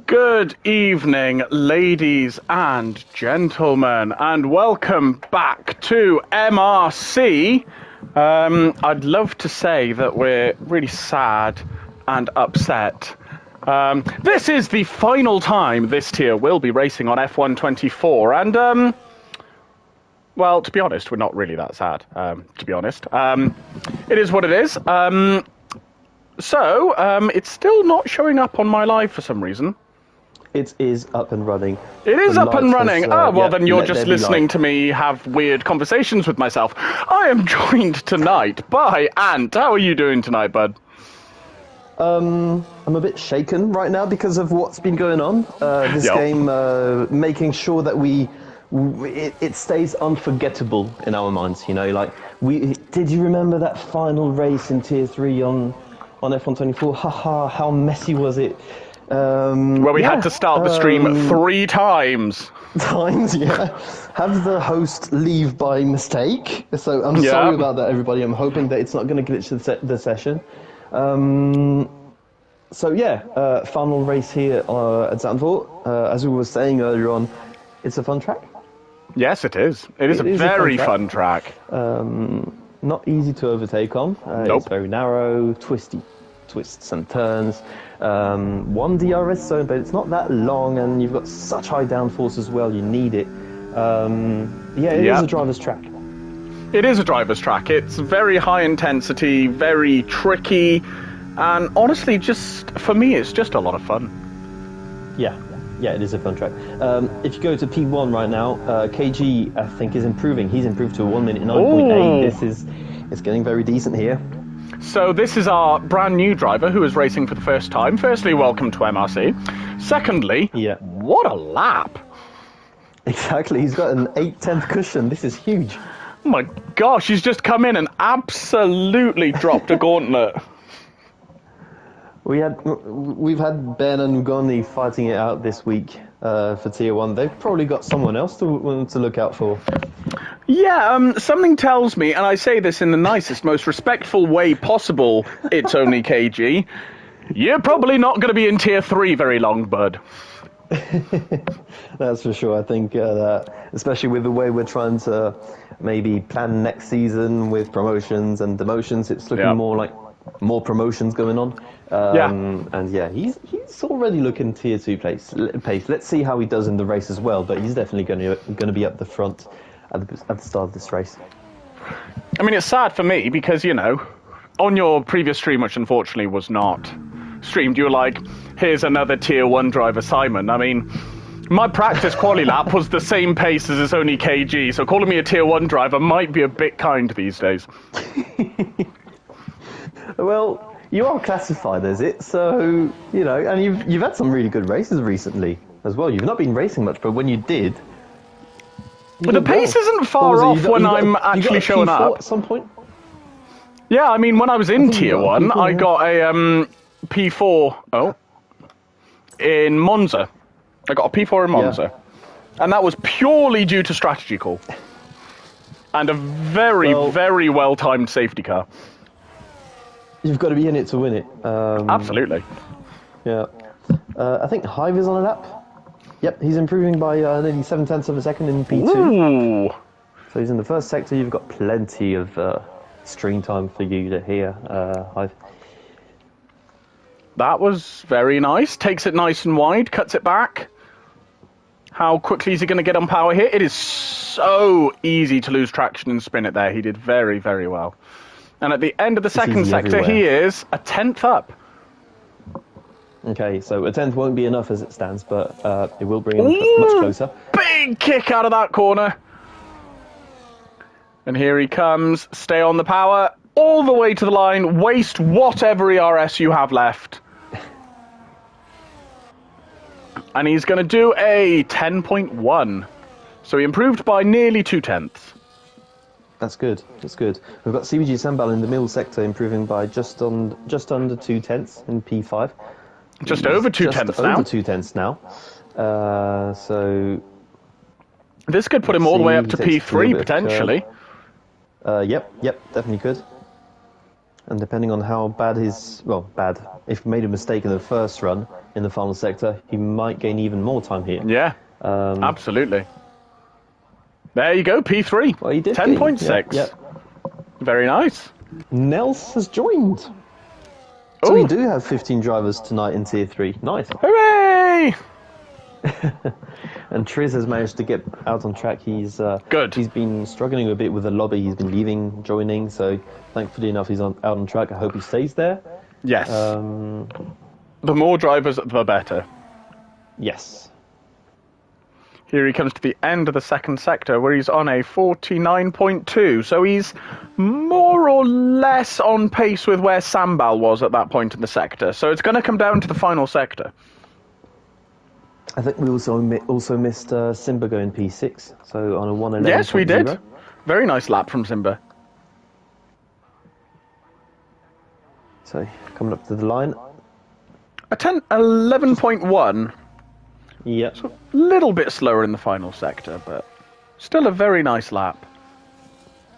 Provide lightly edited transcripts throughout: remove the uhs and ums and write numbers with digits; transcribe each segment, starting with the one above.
Good evening, ladies and gentlemen, and welcome back to MRC. I'd love to say that we're really sad and upset. This is the final time this tier will be racing on F124, and, well, to be honest, we're not really that sad, to be honest. It is what it is. So, it's still not showing up on my live for some reason. It is up and running. It is up and running. Then you're just listening to me have weird conversations with myself. I am joined tonight by Ant. How are you doing tonight, bud? I'm a bit shaken right now because of what's been going on. This game, making sure that it stays unforgettable in our minds. You know, like did you remember that final race in Tier 3 on F124? Haha, how messy was it? Where we had to start the stream 3 times. Have the host leave by mistake. So I'm sorry about that, everybody. I'm hoping that it's not going to glitch the session. Final race here at Zandvoort. As we were saying earlier on, it's a fun track. Yes, it is. It is a very fun track. Not easy to overtake on. Nope. It's very narrow, twists and turns. One DRS zone, but it's not that long, and you've got such high downforce as well. You need it. It is a driver's track. It is a driver's track. It's very high intensity, very tricky, and honestly, just for me, it's just a lot of fun. Yeah, it is a fun track. If you go to P1 right now, KG I think is improving. He's improved to 1 minute 9.8. It's getting very decent here. So this is our brand new driver who is racing for the first time. Firstly, welcome to MRC. Secondly, what a lap. Exactly, he's got an 8/10 cushion. This is huge. Oh my gosh, he's just come in and absolutely dropped a gauntlet. We've had Ben and Ugoni fighting it out this week for Tier 1. They've probably got someone else to look out for. Yeah, something tells me, and I say this in the nicest, most respectful way possible, it's only KG, you're probably not going to be in Tier 3 very long, bud. That's for sure. I think that, especially with the way we're trying to maybe plan next season with promotions and demotions, it's looking more like more promotions going on. He's already looking Tier 2 pace. Let's see how he does in the race as well, but he's definitely going to be up the front at the start of this race. I mean, it's sad for me because, you know, on your previous stream, which unfortunately was not streamed, you were like, here's another Tier 1 driver, Simon. I mean, my practice quali lap was the same pace as it's only KG, so calling me a Tier 1 driver might be a bit kind these days. Well, you are classified as it, so, you know, and you've had some really good races recently as well. You've not been racing much, but when you did... But the pace isn't far off when I'm actually showing up. At some point? Yeah, I mean, when I was in Tier 1, I got a P4 in Monza. I got a P4 in Monza. And that was purely due to strategy call. And a very well-timed safety car. You've got to be in it to win it. Absolutely. Yeah. I think Hive is on a lap. Yep, he's improving by nearly 0.7 of a second in P2. Ooh. So he's in the first sector. You've got plenty of screen time for you to hear, Hive. That was very nice. Takes it nice and wide, cuts it back. How quickly is he going to get on power here? It is so easy to lose traction and spin it there. He did very, very well. And at the end of the second sector, he is a 10th up. Okay, so a 10th won't be enough as it stands, but it will bring him much closer. Big kick out of that corner. And here he comes. Stay on the power. All the way to the line. Waste whatever ERS you have left. And he's going to do a 10.1. So he improved by nearly 0.2. That's good. That's good. We've got CBG Sambal in the middle sector improving by just under 0.2 in P5. Just over 0.2 now. Over 0.2 now. So this could put him all the way up to P3 potentially. Yep, definitely could. And depending on how bad if he made a mistake in the first run in the final sector, he might gain even more time here. Yeah, absolutely. There you go, P3. Well, he did 10.6. Yep. Very nice. Nels has joined. So we do have 15 drivers tonight in Tier 3. Nice. Hooray! And Triz has managed to get out on track. He's good. He's been struggling a bit with the lobby. He's been leaving, joining. So thankfully enough, he's out on track. I hope he stays there. Yes. The more drivers, the better. Yes. Here he comes to the end of the second sector, where he's on a 49.2. So he's more or less on pace with where Sambal was at that point in the sector. So it's going to come down to the final sector. I think we also missed Simba going P6, so on a 1:11. Yes, we did. Very nice lap from Simba. So coming up to the line. A 11.1. Yep. So a little bit slower in the final sector, but still a very nice lap.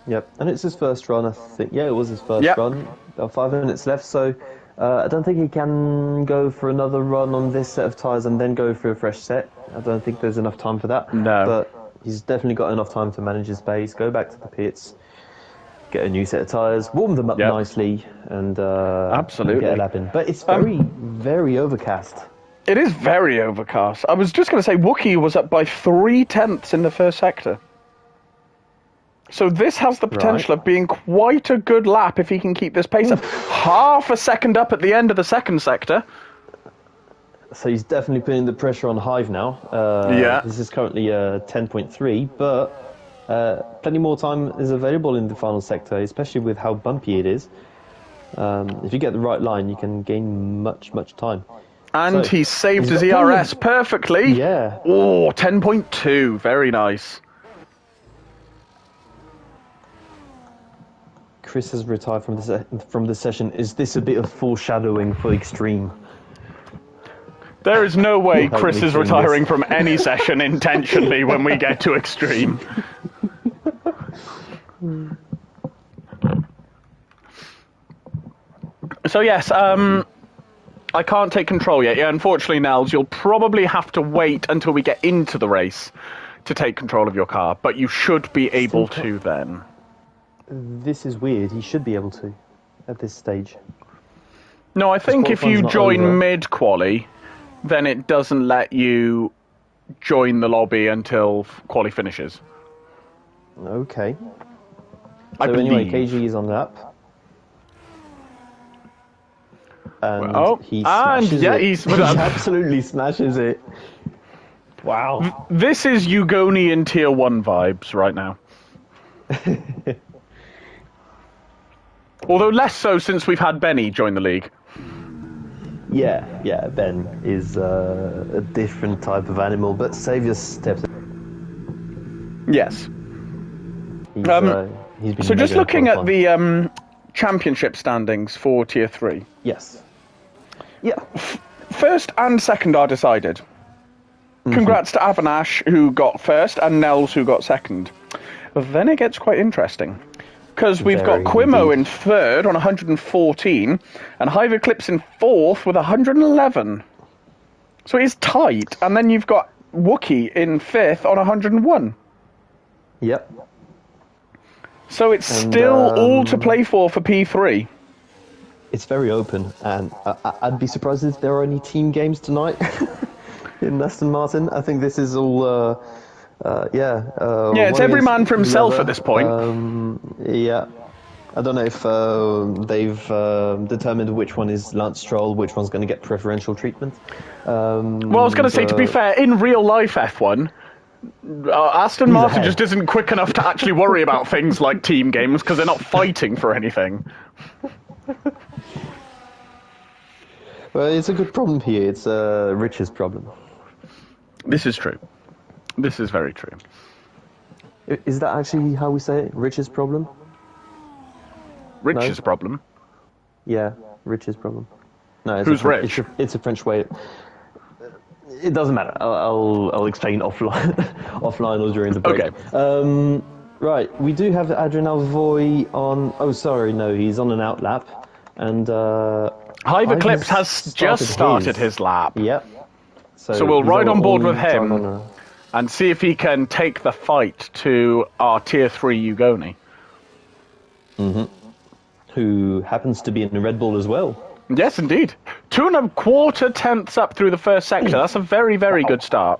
Yep, and it's his first run, I think. Yeah, it was his first run. About 5 minutes left, so I don't think he can go for another run on this set of tyres and then go for a fresh set. I don't think there's enough time for that. No. But he's definitely got enough time to manage his pace, go back to the pits, get a new set of tyres, warm them up nicely, and absolutely get a lap in. But it's very, very overcast. It is very overcast. I was just going to say, Wookiee was up by 0.3 in the first sector. So this has the potential of being quite a good lap if he can keep this pace up. Half a second up at the end of the second sector. So he's definitely putting the pressure on Hive now. This is currently 10.3, but plenty more time is available in the final sector, especially with how bumpy it is. If you get the right line, you can gain much, much time. And he saved his ERS perfectly. Yeah. Oh, 10.2. Very nice. Chris has retired from the session. Is this a bit of foreshadowing for Extreme? There is no way Chris is retiring from any session intentionally when we get to Extreme. So yes, I can't take control yet. Yeah, unfortunately, Nels, you'll probably have to wait until we get into the race to take control of your car, but you should be able to then. This is weird. He should be able to at this stage. No, I think if you join mid-quali, then it doesn't let you join the lobby until quali finishes. Okay. I so believe. Anyway, KG is on lap. And he smashes it. He absolutely smashes it. Wow. This is Ugonian Tier 1 vibes right now. Although less so since we've had Benny join the league. Yeah, Ben is a different type of animal, but Saviour steps. Yes. He's been so just looking at the championship standings for Tier 3. Yes. Yeah. First and second are decided. Congrats to Avanash, who got first, and Nels, who got second. But then it gets quite interesting. Because we've got Quimo in third on 114, and Hive Eclipse in fourth with 111. So it is tight. And then you've got Wookiee in fifth on 101. Yep. So it's still all to play for P3. It's very open, and I'd be surprised if there are any team games tonight in Aston Martin. I think this is all... it's every man for himself at this point. Yeah. I don't know if they've determined which one is Lance Stroll, which one's going to get preferential treatment. Well, I was going to say, to be fair, in real life F1, Aston Martin just isn't quick enough to actually worry about things like team games because they're not fighting for anything. Well, it's a good problem here. It's Rich's problem. This is true. This is very true. Is that actually how we say it? Rich's problem? Rich's problem? Yeah, Rich's problem. No, it's Who's Rich? It's a French way. It doesn't matter. I'll explain offline, offline or during the break. Okay. Right, we do have Adrian Alvoy on... Oh, sorry, no, he's on an out lap. And Hive Eclipse has just started his lap. Yep. So we'll ride on board with him on and see if he can take the fight to our Tier 3 Ugoni. Who happens to be in the Red Bull as well. Yes, indeed. 2.25 tenths up through the first sector. That's a very, very good start.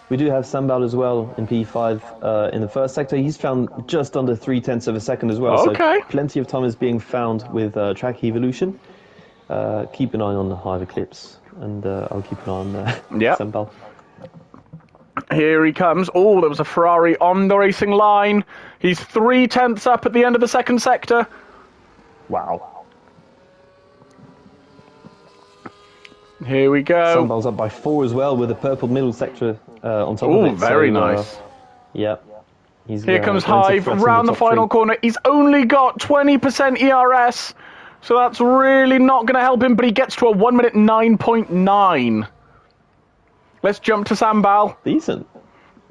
We do have Sambal as well in P5 in the first sector. He's found just under 0.3 of a second as well. Okay. So plenty of time is being found with track evolution. Keep an eye on the Hive Eclipse, and I'll keep an eye on Sambal. Here he comes. Oh, there was a Ferrari on the racing line. He's 0.3 tenths up at the end of the second sector. Wow. Here we go. Sambal's up by 4 as well with a purple middle sector on top of it. Oh, very nice. Yeah. Here comes Hive around the final corner. He's only got 20% ERS, so that's really not going to help him, but he gets to a 1 minute 9.9. Let's jump to Sambal. Decent.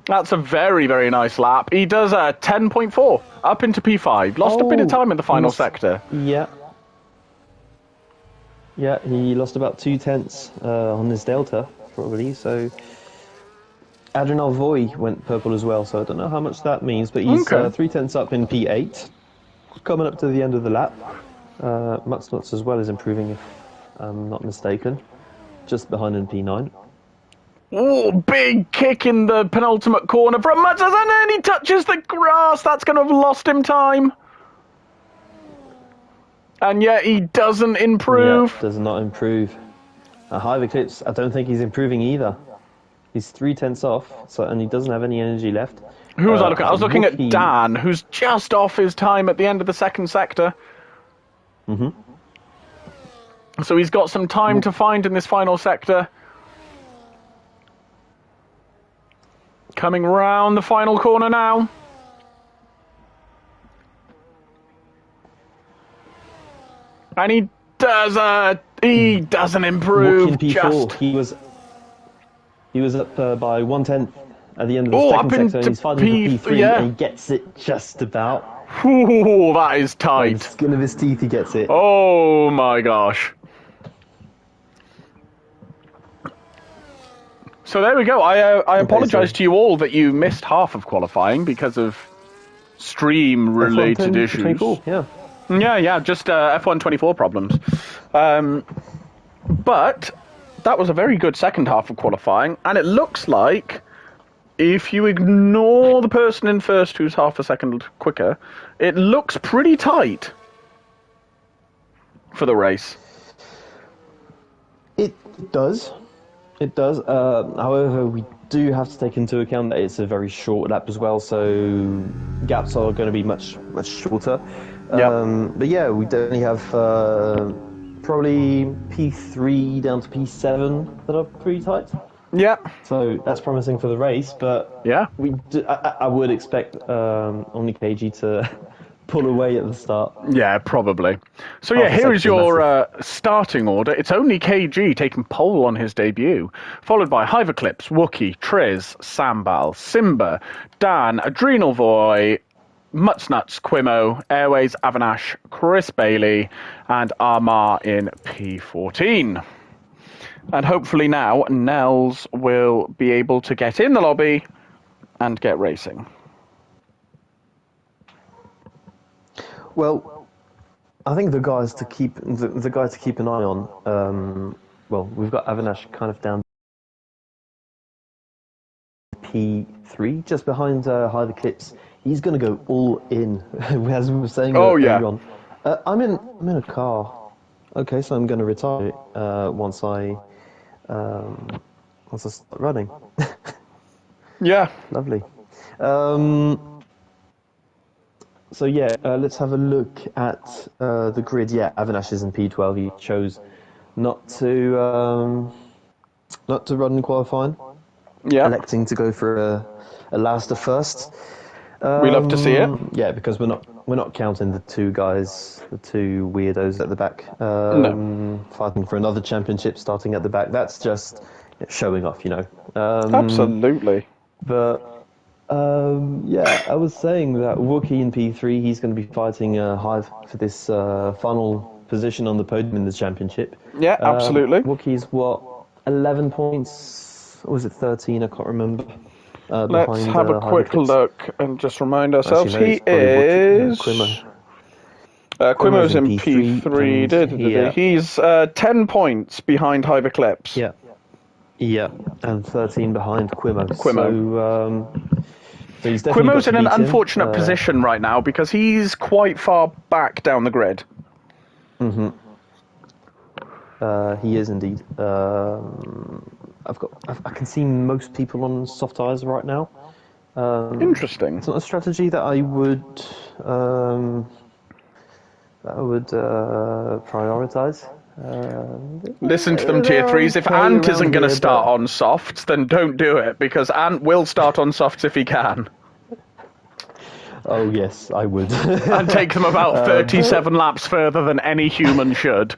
That's a very, very nice lap. He does a 10.4 up into P5. Lost a bit of time in the final sector. Yeah. Yeah, he lost about 0.2 on his delta, probably, so... Adrenal Voy went purple as well, so I don't know how much that means, but he's 0.3 up in P8. Coming up to the end of the lap. Mutsnuts as well is improving, if I'm not mistaken. Just behind in P9. Oh, big kick in the penultimate corner from Mutsnuts, and then he touches the grass. That's going to have lost him time. And yet he doesn't improve. Yeah, does not improve. Hive Eclipse, I don't think he's improving either. He's 0.3 off, and he doesn't have any energy left. Who was I looking at? I was looking at Dan, who's just off his time at the end of the second sector. So he's got some time to find in this final sector. Coming round the final corner now. And he doesn't improve. In P4, he was up by 1/10 at the end of the second sector. And he's fighting for P3, and he gets it just about. Ooh, that is tight. By the skin of his teeth, he gets it. Oh my gosh. So there we go. I apologise to you all that you missed half of qualifying because of stream-related issues. 24, yeah. Yeah, just F1 24 problems. But that was a very good second half of qualifying, and it looks like if you ignore the person in first who's half a second quicker, it looks pretty tight for the race. It does. It does. However, we do have to take into account that it's a very short lap as well, so gaps are going to be much shorter. But yeah, we definitely have probably P3 down to P7 that are pretty tight. Yeah. So that's promising for the race, but yeah, I would expect only KG to pull away at the start. Yeah, probably. So yeah, here is your starting order. It's only KG taking pole on his debut, followed by Hive Eclipse, Wookie, Triz, Sambal, Simba, Dan, Adrenal Voy, Mutsnuts, Quimo, Airways, Avanash, Chris Bailey, and Armar in P14. And hopefully now, Nels will be able to get in the lobby and get racing. Well, I think the guys to keep an eye on. Well, we've got Avanash kind of down P3, just behind Hive Eclipse. He's going to go all in, as we were saying earlier on. I'm in a car. Okay, so I'm going to retire once I start running. Yeah. Lovely. So yeah, let's have a look at the grid. Yeah, Avanash is in P12. He chose not to run in qualifying. Yeah. Electing to go for a last to first. We love to see it. Yeah, because we're not counting the two guys, the two weirdos at the back, fighting for another championship, starting at the back. That's just showing off, you know. Absolutely. But yeah, I was saying that Wookie in P3, he's going to be fighting Hive for this final position on the podium in the championship. Yeah, absolutely. Wookiee's what, 11 points? Or was it 13? I can't remember. Let's have a quick look and just remind ourselves. Actually, no, He it's probably is... Quimo. Quimo's in P3. He's 10 points behind Hive Eclipse. Yeah. Yeah, and 13 behind Quimo. So he's definitely Quimo's got in to an beat him. unfortunate position right now because he's quite far back down the grid. He is indeed. I can see most people on soft tires right now. Interesting. It's not a strategy that I would prioritize. Listen to them tier 3s. If Ant isn't going to start on softs, then don't do it, because Ant will start on softs if he can. Oh yes, I would. And take them about 37 laps further than any human should.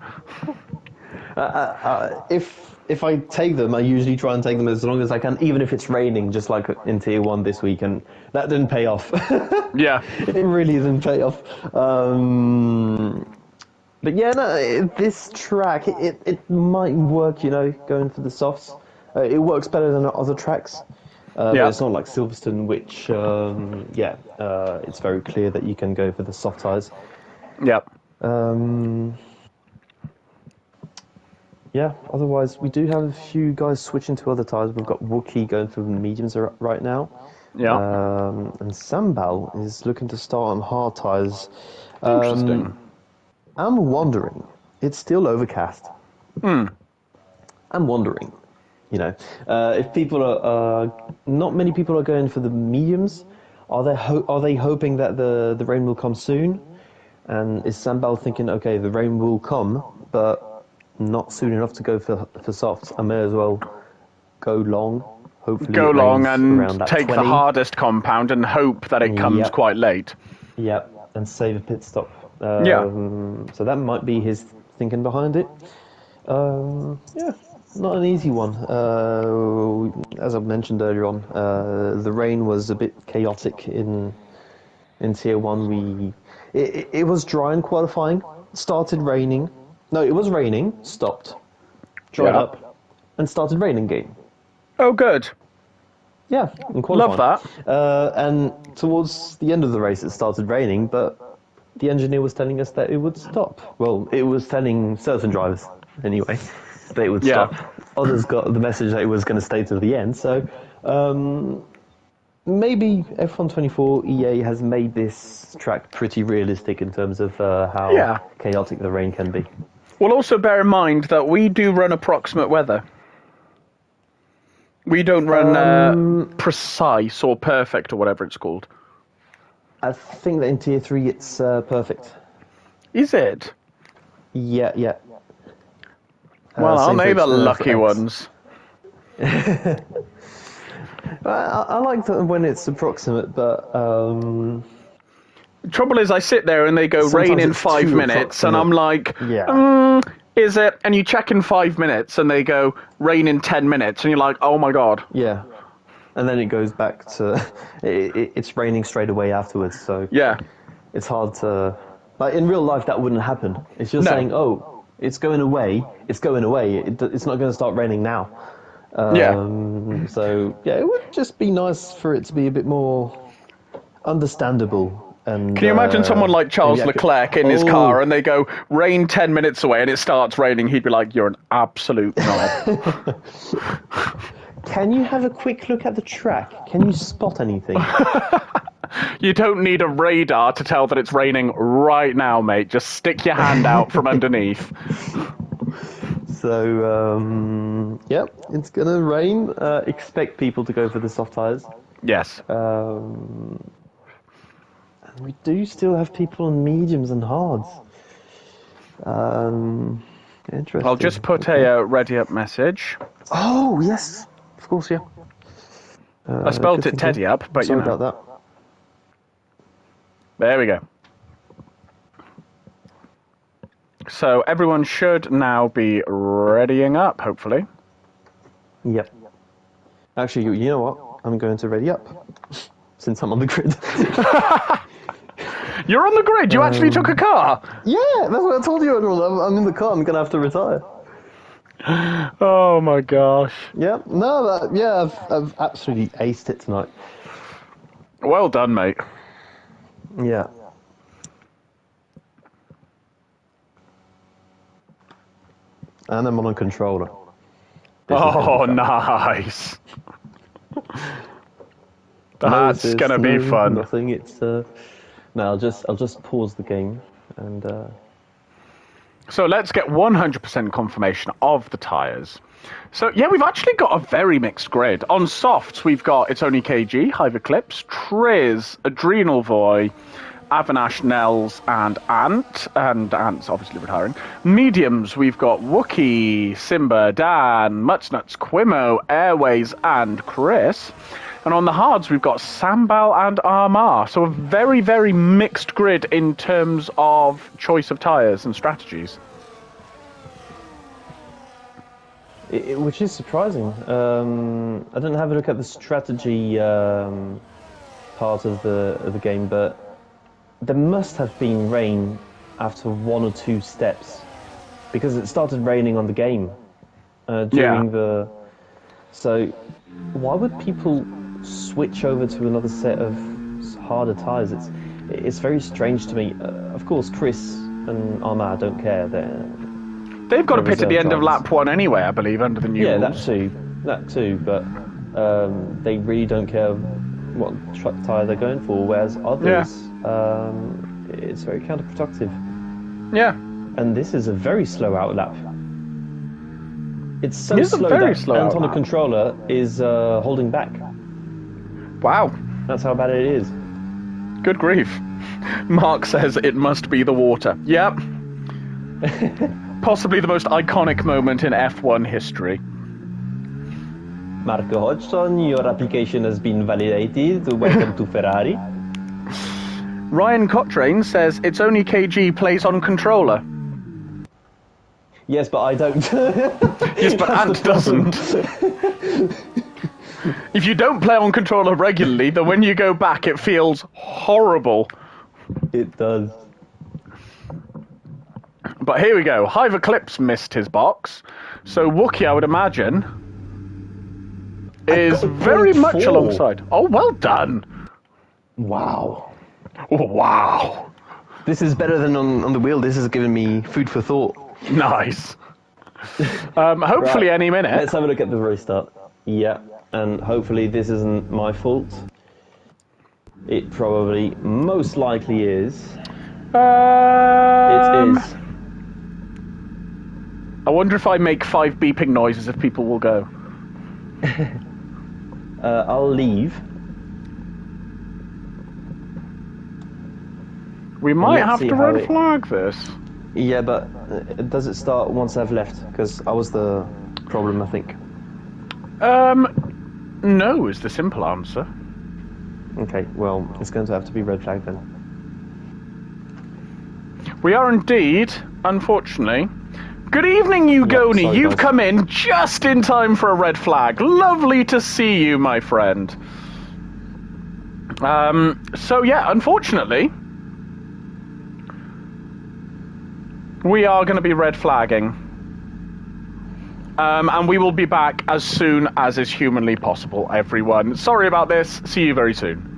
If I take them, I usually try and take them as long as I can, even if it's raining, just like in Tier 1 this week, and that didn't pay off. Yeah. It really didn't pay off. But yeah, no, this track, it might work, going for the softs. It works better than other tracks. But it's not like Silverstone, which, it's very clear that you can go for the soft tires. Yep. Otherwise, we do have a few guys switching to other tires. We've got Wookiee going for the mediums right now. Yeah. And Sambal is looking to start on hard tires. Interesting. I'm wondering, it's still overcast. I'm wondering, if people are, not many people are going for the mediums. Are they hoping that the rain will come soon? And is Sambal thinking, okay, the rain will come, but not soon enough to go for softs? I may as well go long. Hopefully, go long and take 20. the hardest compound and hope that it comes quite late. Yeah, and save a pit stop. So that might be his thinking behind it. Not an easy one. As I mentioned earlier on, the rain was a bit chaotic in Tier 1. It was dry in qualifying, started raining. No, it was raining, stopped, dried up, and started raining again. Oh, good. Yeah, in qualifying. Love that. And towards the end of the race, it started raining, but the engineer was telling us that it would stop. Well, it was telling certain drivers, anyway, that it would stop. Others got the message that it was going to stay till the end. So maybe F124 EA has made this track pretty realistic in terms of how chaotic the rain can be. Well, also bear in mind that we do run approximate weather. We don't run precise or perfect or whatever it's called. I think that in Tier 3 it's perfect. Is it? Yeah. Well, aren't they the lucky ones? I like that when it's approximate, but... The trouble is I sit there and they go rain in 5 minutes and I'm like, is it? And you check in 5 minutes and they go rain in 10 minutes and you're like, oh my god. Yeah. And then it goes back to... it's raining straight away afterwards, so... Yeah. It's hard to... Like, in real life, that wouldn't happen. It's just saying, oh, it's going away. It's going away. It's not going to start raining now. So, it would just be nice for it to be a bit more understandable. And, can you imagine someone like Charles Leclerc in his car and they go, rain 10 minutes away and it starts raining? He'd be like, you're an absolute knob. Can you have a quick look at the track? Can you spot anything? You don't need a radar to tell that it's raining right now, mate. Just stick your hand out from underneath. So, it's going to rain. Expect people to go for the soft tyres. Yes. And we do still have people on mediums and hards. Interesting. I'll just put a ready up message. Oh, yes. Of course, yeah. I spelt it Teddy up, but Sorry you know. about that. There we go. So everyone should now be readying up, hopefully. Yep. Actually, you know what? I'm going to ready up, since I'm on the grid. You're on the grid. You actually took a car. Yeah, that's what I told you, Admiral. I'm in the car. I'm gonna have to retire. Oh my gosh. Yeah, no, yeah, I've absolutely aced it tonight. Well done, mate. Yeah. And I'm on a controller. Oh, nice. That's gonna be fun. Nothing. It's no. I'll just pause the game and. So let's get 100% confirmation of the tyres. So yeah, we've actually got a very mixed grid. On softs, we've got It's Only KG, Hive Eclipse, Triz, Adrenal Voy, Avanash, Nels, and Ant's obviously retiring. Mediums, we've got Wookie, Simba, Dan, Mutsnuts, Quimo, Airways, and Chris. And on the hards, we've got Sambal and Armar. So a very, very mixed grid in terms of choice of tyres and strategies. Which is surprising. I didn't have a look at the strategy part of the game, but there must have been rain after 1 or 2 steps, because it started raining on the game during the. So why would people switch over to another set of harder tyres? It's very strange to me. Of course, Chris and Armar don't care. They've got a pit at the end of lap 1 anyway, I believe, under the new rules. That too. But they really don't care what tyre they're going for. Whereas others, it's very counterproductive. Yeah. And this is a very slow out lap. It's so slow that Ant on the controller is holding back. Wow. That's how bad it is. Good grief. Mark says it must be the water. Yep. Possibly the most iconic moment in F1 history. Marco Hodgson, your application has been validated. Welcome to Ferrari. Ryan Cottrane says It's Only KG plays on controller. Yes, but I don't. Yes, but Ant doesn't. If you don't play on controller regularly, then when you go back, it feels horrible. It does. But here we go. Hive Eclipse missed his box. So Wookie, I would imagine, is very much alongside. Oh, well done. Wow. Oh, wow. This is better than on the wheel. This has given me food for thought. Nice. Hopefully any minute. Let's have a look at the restart. Yeah, and hopefully this isn't my fault. It probably most likely is. It is. I wonder if I make 5 beeping noises if people will go. I'll leave. We might have to red flag this. Yeah, but does it start once I've left? Because I was the problem, I think. No is the simple answer. Okay, well, it's going to have to be red flag then. We are indeed, unfortunately. Good evening, Ugoni. Sorry, You've guys. come in just in time for a red flag. Lovely to see you, my friend. So yeah, unfortunately, we are going to be red flagging. And we will be back as soon as is humanly possible, everyone. Sorry about this. See you very soon.